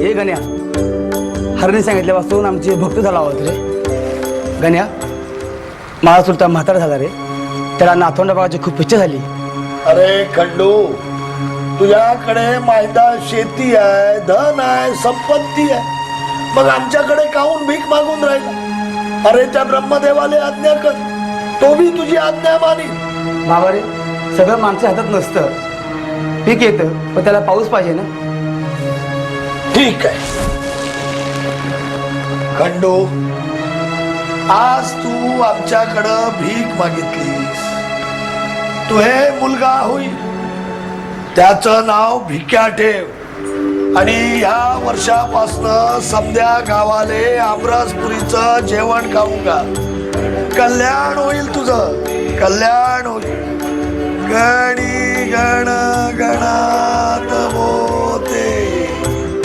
हे गण्या, हरणी सांगितल्यापासून आमची भक्त झाला आहोत रे. गण्या, माझा चुलता म्हातारा झाला रे. त्याला नातवंड बघायची खूप इच्छा झाली. अरे खंडू, तुझ्याकडे मैदान शेती आहे, धन आहे, संपत्ती आहे, मग आमच्याकडे काहून भीक मागून राहिला? अरे त्या ब्रह्मदेवाले आज्ञा कर, तो भी तुझी आज्ञा मानी. बाबा रे, सगळं माणसं हातात नसतं. पीक येतं पण त्याला पाऊस पाहिजे ना. ठीक आहे खंडू, आज तू आमच्याकडं भीक मागितलीस. तू हे मुलगा होईल, त्याचं नाव भिक्या ठेव आणि ह्या वर्षापासनं समध्या गावाले आमरसपुरीचं जेवण खाऊ का. कल्याण होईल तुझं, कल्याण होईल. गणी गण गणा